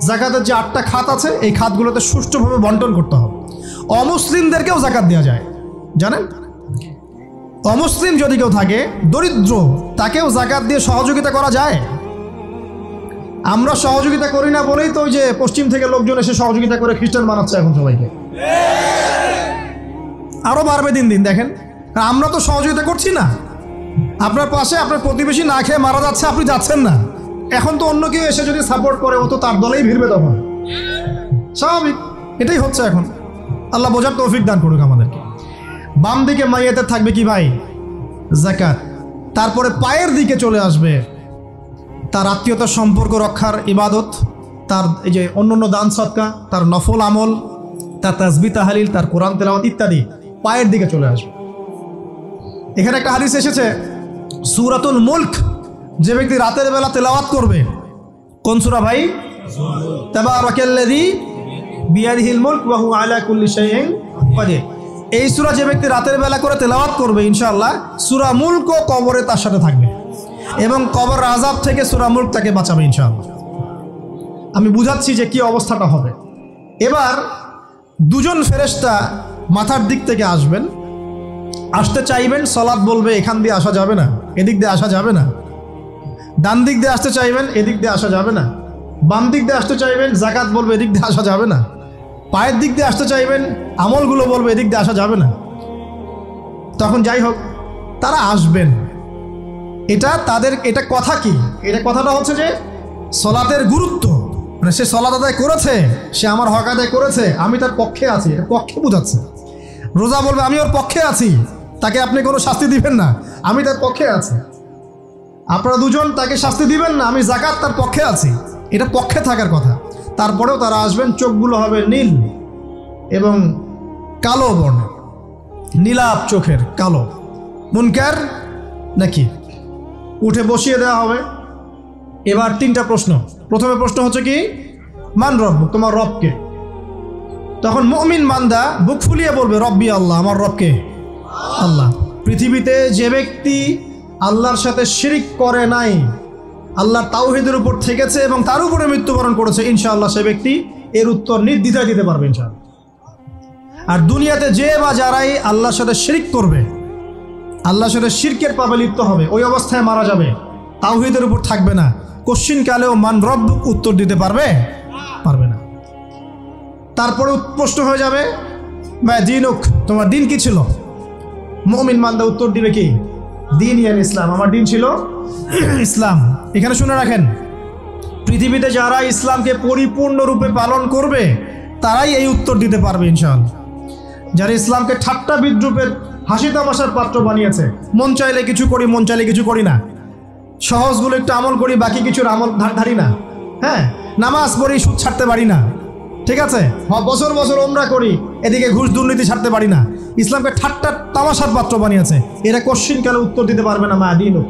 যাকাতের যে 8টা খাত আছে এই খাতগুলোতে সুষ্ঠুভাবে বন্টন করতে হবে। অমুসলিমদেরকেও যাকাত দেওয়া যায়, জানেন? অমুসলিম যদি কেউ থাকে, দরিদ্র, তাকেও যাকাত দিয়ে সহযোগিতা করা যায়। আমরা সহযোগিতা করি না বলেই তো ওই যে পশ্চিম থেকে লোকজন এসে সহযোগিতা করে খ্রিস্টান বানাচ্ছে এখন সবাইকে। আরো বাড়বে দিন দিন, দেখেন। আমরা তো সহযোগিতা করছি না। আপনার পাশে আপনার প্রতিবেশী না খেয়ে মারা যাচ্ছে, আপনি যাচ্ছেন না। এখন তো অন্য কেউ এসে যদি সাপোর্ট করে, ও তো তার দলেই ভিড়বে তখন, স্বাভাবিক। এটাই হচ্ছে এখন। আল্লাহ বোঝার তৌফিক দান করুক আমাদেরকে। বাম দিকে মাইয়াতের থাকবে কি ভাই? যাকাত। তারপরে পায়ের দিকে চলে আসবে তার আত্মীয়তার সম্পর্ক রক্ষার ইবাদত, তার এই যে অন্যান্য দান সদকা, তার নফল আমল, তার তাসবিহ তাহলিল, তার কোরআন তেলাওয়াত ইত্যাদি পায়ের দিকে চলে আসবে। এখানে একটা হাদিস এসেছে, সূরাতুল মুলক যে ব্যক্তি রাতের বেলা তেলাওয়াত করবে, কোন সূরা ভাই? তাবারাকাল্লাযী বিয়াদিহিল মুলক ওয়া হুয়া আলা কুল্লি শাইইন কাদির। এই সূরা যে ব্যক্তি রাতের বেলা করে তেলাওয়াত করবে ইনশাআল্লাহ সূরা মুলক কবরে তার সাথে থাকবে এবং কবর আযাব থেকে সূরা মুলক তাকে বাঁচাবে ইনশাআল্লাহ। আমি বুঝাচ্ছি যে কি অবস্থাটা হবে। এবার দুজন ফেরেশতা মাথার দিক থেকে আসবেন, আসতে চাইবেন, সালাত বলবে এখান দিয়ে আসা যাবে না, এদিক দিয়ে আসা যাবে না। ডান দিক দিয়ে আসতে চাইবেন, এদিক দিয়ে আসা যাবে না। বাম দিক দিয়ে আসতে চাইবেন, যাকাত বলবে এদিক দিয়ে আসা যাবে না। পায়ের দিক দিয়ে আসতে চাইবেন, আমলগুলো বলবে এদিক দিয়ে আসা যাবে না। তখন যাই হোক তারা আসবেন। এটা কথা কি? এটা কথাটা হচ্ছে যে সলাতের গুরুত্ব, মানে সে সলাত আদায় করেছে, সে আমার হক আদায় করেছে, আমি তার পক্ষে আছি, এটা পক্ষে বোঝাচ্ছে। রোজা বলবে আমি ওর পক্ষে আছি, তাকে আপনি কোনো শাস্তি দিবেন না, আমি তার পক্ষে আছি। আপনারা দুজন তাকে শাস্তি দিবেন না, আমি যাকাত তার পক্ষে আছি, এটা পক্ষে থাকার কথা। তারপরেও তারা আসবেন, চোখগুলো হবে নীল এবং কালো বর্ণের, নীলাপ চোখের কালো। মুনকার নাকি উঠে বসিয়ে দেওয়া হবে। এবার তিনটা প্রশ্ন। প্রথমে প্রশ্ন হচ্ছে কি, মান রব, তোমার রবকে? তখন মুমিন বান্দা বুক ফুলিয়ে বলবে রব্বি আল্লাহ, আমার রবকে আল্লাহ। পৃথিবীতে যে ব্যক্তি আল্লাহর সাথে শিরিক করে নাই, আল্লাহর তাওহীদের উপর থেকেছে এবং তার উপরে মৃত্যুবরণ করেছে, ইনশাআল্লাহ সে ব্যক্তি এর উত্তর নির্দ্বিধায় দিতে পারবে ইনশাআল্লাহ। আর দুনিয়াতে যে বা যারাই আল্লাহর সাথে শিরিক করবে, আল্লাহর সাথে শিরকের পাপে লিপ্ত হবে, ওই অবস্থায় মারা যাবে, তাওহীদের উপর থাকবে না, কোশ্চিনকালেও মান রব উত্তর দিতে পারবে না। তারপরে প্রশ্ন হয়ে যাবে মা দিনুক, তোমার দিন কি ছিল? মুমিন বান্দা উত্তর দিবে কি, দিন ইয়ান ইসলাম, আমার দিন ছিল ইসলাম। এখানে শুনে রাখেন, পৃথিবীতে যারা ইসলামকে পরিপূর্ণরূপে পালন করবে তারাই এই উত্তর দিতে পারবে ইনশাআল্লাহ। যারা ইসলামকে ঠাট্টা বিদ্রুপের হাসি তামাশার পাত্র বানিয়েছে, মন চাইলে কিছু করি, মন চাইলে কিছু করি না, সহজগুলো একটু আমল করি, বাকি কিছুর আমল ধারি না, হ্যাঁ, নামাজ পড়ি, সুদ ছাড়তে পারি না, ঠিক আছে, বছর বছর ওমরা করি, এদিকে ঘুষ দুর্নীতি ছাড়তে পারি না, ইসলামকে ঠাট্টা তামাশার পাত্র বানিয়েছে, এরা কোশ্চিনকালে উত্তর দিতে পারবে না মা দিনুক,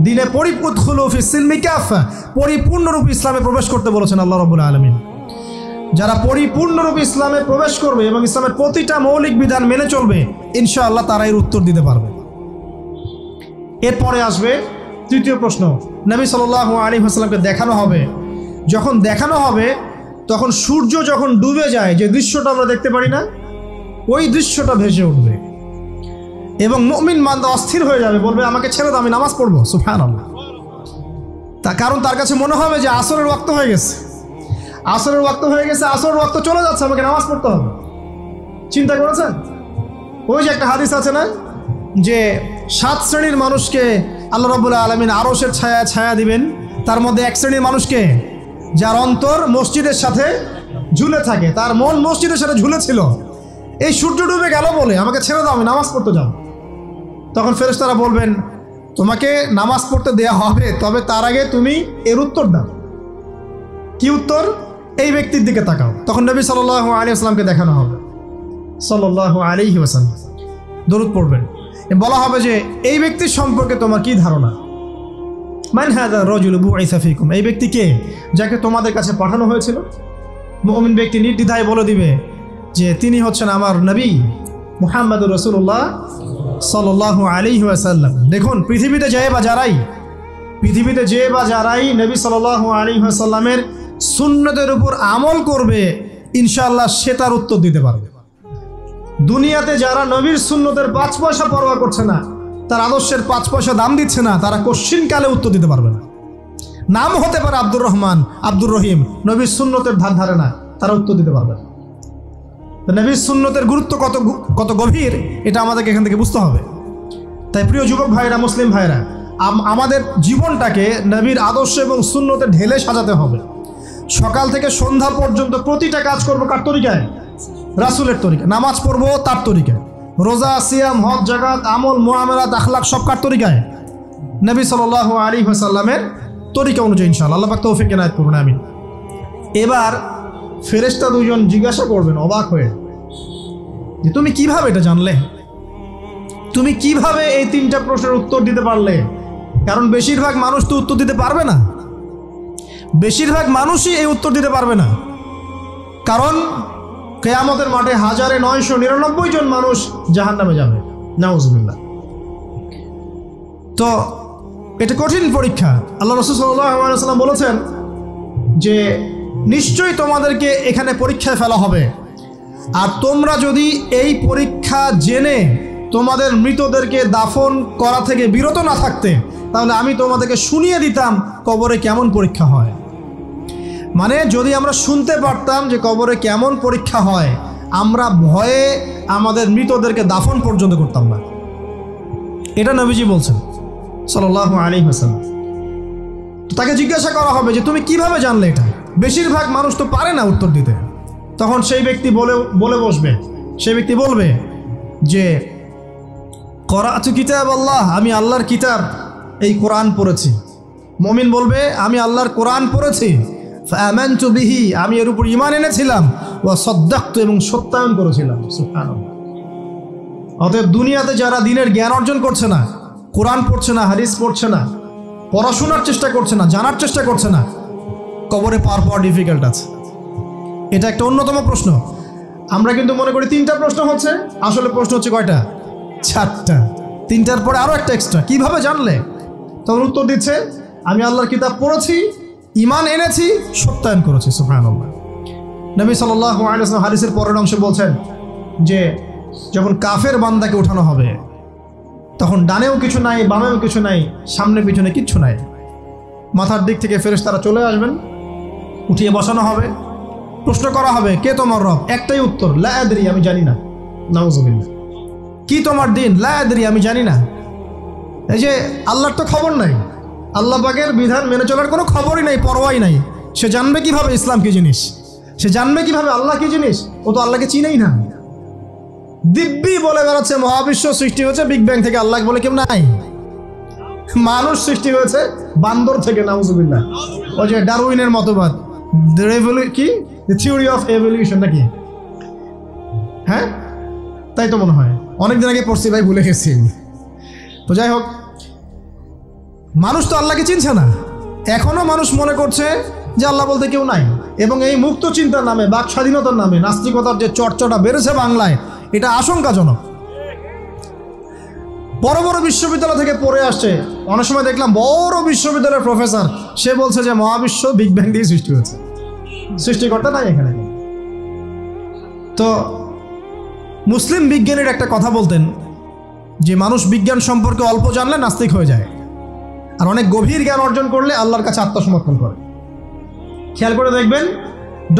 দিনে পরিপূর্ণরূপে ইসলামে প্রবেশ করতে বলেছেন আল্লাহ রাব্বুল আলামিন। যারা পরিপূর্ণরূপে ইসলামে প্রবেশ করবে এবং ইসলামের প্রতিটা মৌলিক বিধান মেনে চলবে, ইনশাআল্লাহ তারা এর উত্তর দিতে পারবে। এরপরে আসবে তৃতীয় প্রশ্ন। নবী সাল্লাল্লাহু আলাইহি ওয়াসাল্লামকে দেখানো হবে, যখন দেখানো হবে তখন সূর্য যখন ডুবে যায়, যে দৃশ্যটা আমরা দেখতে পারি না, ওই দৃশ্যটা ভেসে উঠবে এবং মুমিন বান্দা অস্থির হয়ে যাবে, বলবে আমাকে ছেড়ে দাও, আমি নামাজ পড়বো। সুবহানাল্লাহ। কারণ তার কাছে মনে হবে যে আসরের ওয়াক্ত হয়ে গেছে, আসরের ওয়াক্ত হয়ে গেছে, আসরের ওয়াক্ত চলে যাচ্ছে, আমাকে নামাজ পড়তে হবে। চিন্তা করেছেন? ওই যে একটা হাদিস আছে না, যে 7 শ্রেণীর মানুষকে আল্লাহ রাব্বুল আলামিন আরশের ছায়া দিবেন, তার মধ্যে এক শ্রেণীর মানুষকে যার অন্তর মসজিদের সাথে ঝুলে থাকে, তার মন মসজিদের সাথে ঝুলে ছিল, এই সূর্য ডুবে গেল বলে আমাকে ছেড়ে দাও, আমি নামাজ পড়তে যাব। তখন ফেরেশতারা বলবেন তোমাকে নামাজ পড়তে দেয়া হবে, তবে তার আগে তুমি এর উত্তর দাও। কি উত্তর? এই ব্যক্তির দিকে তাকাও। তখন নবী সাল্লাল্লাহু আলাইহি ওয়াসাল্লামকে দেখানো হবে, সাল্লাল্লাহু আলাইহি ওয়াসাল্লাম দরুদ পড়বেন, বলা হবে যে এই ব্যক্তির সম্পর্কে তোমার কি ধারণা? মান হাযা রাজুলু বুইসা ফীকুম, এই ব্যক্তি কে, যাকে তোমাদের কাছে পাঠানো হয়েছিল? মুমিন ব্যক্তি নির্দ্বিধায় বলে দিবে যে তিনি হচ্ছেন আমার নবী মুহাম্মদুর রাসূলুল্লাহ সাল্লাল্লাহু আলাইহি ওয়াসাল্লাম। দেখুন, পৃথিবীতে যে বা যারাই নবী সাল্লাল্লাহু আলাইহি ওয়াসাল্লামের সুন্নতের উপর আমল করবে, ইনশাআল্লাহ সে তার উত্তর দিতে পারবে। দুনিয়াতে যারা নবীর সুন্নতের 5 পয়সা পরোয়া করছে না, তার আদর্শের 5 পয়সা দাম দিচ্ছে না, তারা কোশ্চিনকালে উত্তর দিতে পারবে না। নাম হতে পারে আব্দুর রহমান, আব্দুর রহিম, নবীর সুন্নতের ধারে না, তারা উত্তর দিতে পারবে না। নবীর সুন্নতের গুরুত্ব কত গভীর, এটা আমাদেরকে এখান থেকে বুঝতে হবে। তাই প্রিয় যুবক ভাইরা, মুসলিম ভাইরা, আমাদের জীবনটাকে নবীর আদর্শ এবং সুন্নতে ঢেলে সাজাতে হবে। সকাল থেকে সন্ধ্যা পর্যন্ত প্রতিটা কাজ করবো কার তরিকায়? রাসূলের তরিকায়। নামাজ পড়বো তার তরিকায়, রোজা, সিয়াম, হজ, যাকাত, আমল, মুআমালাত, আখলাক সব কার তরিকায়? নবী সাল্লাল্লাহু আলাইহি ওয়াসাল্লামের তরিকা অনুযায়ী ইনশাআল্লাহ। আল্লাহ পাক তৌফিক এনায়েত করুন, আমিন। এবার ফেরেশতা দুজন জিজ্ঞাসা করবেন অবাক হয়ে যে তুমি কিভাবে এটা জানলে, তুমি কিভাবে এই 3টা প্রশ্নের উত্তর দিতে পারলে? কারণ বেশিরভাগ মানুষ তো উত্তর দিতে পারবে না, বেশিরভাগ মানুষই এই উত্তর দিতে পারবে না। কারণ কিয়ামতের মাঠে 1999 জন মানুষ জাহান্নামে যাবে, নাউজুবিল্লাহ। তো এটা কঠিন পরীক্ষা। আল্লাহ রাসূল সাল্লাল্লাহু আলাইহি ওয়াসাল্লাম বলেছেন যে নিশ্চয়ই তোমাদেরকে এখানে পরীক্ষায় ফেলা হবে, আর তোমরা যদি এই পরীক্ষা জেনে তোমাদের মৃতদেরকে দাফন করা থেকে বিরত না থাকতে, তাহলে আমি তোমাদেরকে শুনিয়ে দিতাম কবরে কেমন পরীক্ষা হয়। মানে যদি আমরা শুনতে পারতাম যে কবরে কেমন পরীক্ষা হয়, আমরা ভয়ে আমাদের মৃতদেরকে দাফন পর্যন্ত করতাম না। এটা নবীজি বলছেন সাল্লাল্লাহু আলাইহি ওয়াসাল্লাম। তো তাকে জিজ্ঞাসা করা হবে যে তুমি কিভাবে জানলে এটা? বেশিরভাগ মানুষ তো পারে না উত্তর দিতে। তখন সেই ব্যক্তি বলে বসবে, সেই ব্যক্তি বলবে যে করাতু কিতাব আল্লাহ, আমি আল্লাহর কিতাব এই কোরআন পড়েছি। মুমিন বলবে আমি আল্লাহর কোরআন পড়েছি, ফাআমানতু বিহি, আমি এর উপর ঈমান এনেছিলাম, ওয়া সাদ্দাকতু, এবং সত্যায়ন করেছিলাম। সুবহানাল্লাহ। অতএব দুনিয়াতে যারা দ্বীনের জ্ঞান অর্জন করছে না, কোরআন পড়ছে না, হাদিস পড়ছে না, পড়াশোনার চেষ্টা করছে না, জানার চেষ্টা করছে না, কবরে পার হওয়া ডিফিকাল্ট আছে। এটা একটা অন্যতম প্রশ্ন। আমরা কিন্তু মনে করি 3টা প্রশ্ন হচ্ছে, আসলে প্রশ্ন হচ্ছে কয়টা? 4টা। 3টার পরে আরও একটা এক্সট্রা। কিভাবে জানলে? তখন উত্তর দিচ্ছে আমি আল্লাহর কিতাব পড়েছি, ঈমান এনেছি, সত্যায়ন করেছি। সুবহানাল্লাহ। নবী সাল্লাল্লাহু আলাইহি ওয়াসাল্লাম হাদিসের পরের অংশে বলছেন যে যখন কাফের বান্দাকে ওঠানো হবে, তখন ডানেও কিছু নাই, বামেও কিছু নাই, সামনে পিছনে কিচ্ছু নাই। মাথার দিক থেকে ফেরেশতারা চলে আসবেন, উঠিয়ে বসানো হবে, প্রশ্ন করা হবে কে তোমার রব? একটাই উত্তর, লা আদরি, আমি জানি না। নাউজুবিল্লাহ। কি তোমার দিন? লা আদরি, আমি জানি না। এই যে আল্লাহর তো খবর নাই, আল্লাহ পাকের বিধান মেনে চলার কোনো খবরই নাই, পরোয়াই নাই। সে জানবে কিভাবে ইসলাম কি জিনিস? সে জানবে কিভাবে আল্লাহ কি জিনিস? ও তো আল্লাহকে চিনেই না। দিব্যি বলে বেড়াচ্ছে মহাবিশ্ব সৃষ্টি হয়েছে বিগ ব্যাং থেকে, আল্লাহ বলে কেউ নাই। মানুষ সৃষ্টি হয়েছে বান্দর থেকে, নাউজুবিল্লাহ। ওই যে ডারউইনের মতবাদ, কি থিওরি অফ এভলিউশন নাকি? হ্যাঁ, তাই তো মনে হয়। অনেকদিন আগে পড়ছি ভাই, ভুলে গেছি। তো যাই হোক, মানুষ তো আল্লাহকে চিনছে না। এখনো মানুষ মনে করছে যে আল্লাহ বলতে কেউ নাই। এবং এই মুক্ত চিন্তার নামে, বাক স্বাধীনতার নামে নাস্তিকতার যে চর্চাটা বেড়েছে বাংলায়, এটা আশঙ্কাজনক। বড় বড় বিশ্ববিদ্যালয় থেকে পড়ে আসছে, অনেক সময় দেখলাম বড় বিশ্ববিদ্যালয়ের প্রফেসর, সে বলছে যে মহাবিশ্ব বিগ ব্যাং দিয়ে সৃষ্টি হয়েছে, সৃষ্টিকর্তা নাই এখানে। তো মুসলিম বিজ্ঞানীর একটা কথা বলতেন যে মানুষ বিজ্ঞান সম্পর্কে অল্প জানলে নাস্তিক হয়ে যায়, আর অনেক গভীর জ্ঞান অর্জন করলে আল্লাহর কাছে আত্মসমর্পণ করে। খেয়াল করে দেখবেন,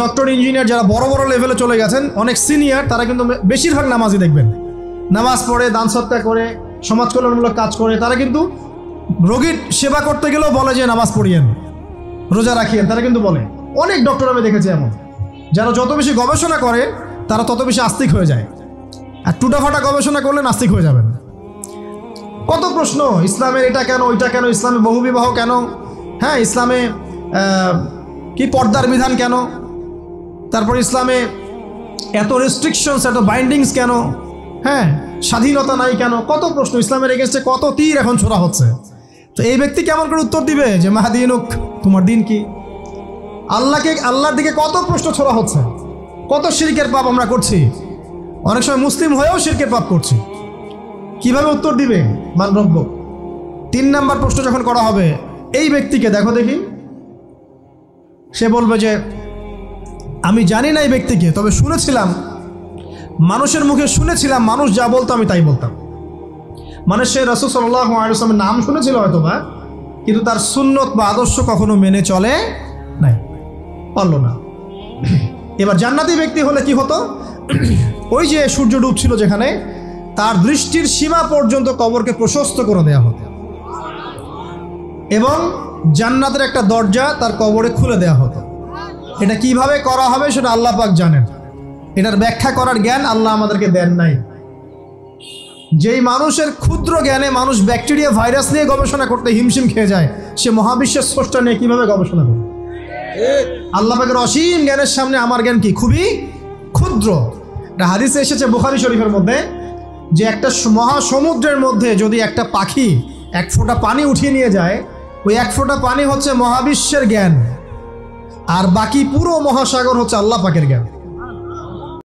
ডক্টর, ইঞ্জিনিয়ার যারা বড় বড় লেভেলে চলে গেছেন, অনেক সিনিয়র, তারা কিন্তু বেশিরভাগ নামাজি দেখবেন, নামাজ পড়ে, দান সৎকার করে, সমাজ কল্যাণমূলক কাজ করে। তারা কিন্তু রোগীর সেবা করতে গেলেও বলে যে নামাজ পড়িয়েন, রোজা রাখিয়েন, তারা কিন্তু বলে। অনেক ডক্টর আমি দেখেছি এমন, যারা যত বেশি গবেষণা করে তারা তত বেশি আস্তিক হয়ে যায়, আর টুটাফাটা গবেষণা করলে নাস্তিক হয়ে যাবেন। কত প্রশ্ন, ইসলামের এটা কেন, ওইটা কেন, ইসলামে বহুবিবাহ কেন, হ্যাঁ, ইসলামে কি পর্দার বিধান কেন, তারপর ইসলামে এত রেস্ট্রিকশনস, এত বাইন্ডিংস কেন, হ্যাঁ, স্বাধীনতা নাই কেন, কত প্রশ্ন। ইসলামের এগেন্স্টে কত তীর এখন ছোড়া হচ্ছে। তো এই ব্যক্তি কেমন করে উত্তর দিবে যে মাহদিনুক, তোমার দিন কি? আল্লাহর দিকে কত প্রশ্ন ছোড়া হচ্ছে, কত শিরকের পাপ আমরা করছি, অনেক সময় মুসলিম হয়েও শিরকের পাপ করছি। কিভাবে উত্তর দিবে মানরব্য? 3 নাম্বার প্রশ্ন যখন করা হবে, এই ব্যক্তিকে দেখো দেখি, সে বলবে যে আমি জানি না এই ব্যক্তিকে, তবে শুনেছিলাম, মানুষের মুখে শুনেছিলাম, মানুষ যা বলতো আমি তাই বলতাম। মানে সে রাসূল সাল্লাল্লাহু আলাইহি ওয়াসাল্লামের নাম শুনেছিল হয়তো বা, কিন্তু তার সুন্নত বা আদর্শ কখনো মেনে চলে নাই, পারলো না। এবার জান্নাতি ব্যক্তি হলে কি হতো? ওই যে সূর্য ডুবছিল যেখানে, তার দৃষ্টির সীমা পর্যন্ত কবরকে প্রশস্ত করে দেওয়া হতো, এবং জান্নাতের একটা দরজা তার কবরে খুলে দেওয়া হতো। এটা কিভাবে করা হবে সেটা আল্লাহ পাক জানেন, এটার ব্যাখ্যা করার জ্ঞান আল্লাহ আমাদেরকে দেন নাই। যেই মানুষের ক্ষুদ্র জ্ঞানে মানুষ ব্যাকটেরিয়া, ভাইরাস নিয়ে গবেষণা করতে হিমশিম খেয়ে যায়, সে মহাবিশ্বের স্রষ্টা নিয়ে কিভাবে গবেষণা করবে? আল্লাহ পাকের অসীম জ্ঞানের সামনে আমার জ্ঞান কি? খুবই ক্ষুদ্র। একটা হাদিসে এসেছে বুখারী শরীফের মধ্যে, যে একটা মহাসমুদ্রের মধ্যে যদি একটা পাখি 1 ফোঁটা পানি উঠিয়ে নিয়ে যায়, ওই 1 ফোঁটা পানি হচ্ছে মহাবিশ্বের জ্ঞান, আর বাকি পুরো মহাসাগর হচ্ছে আল্লাহ পাকের জ্ঞান।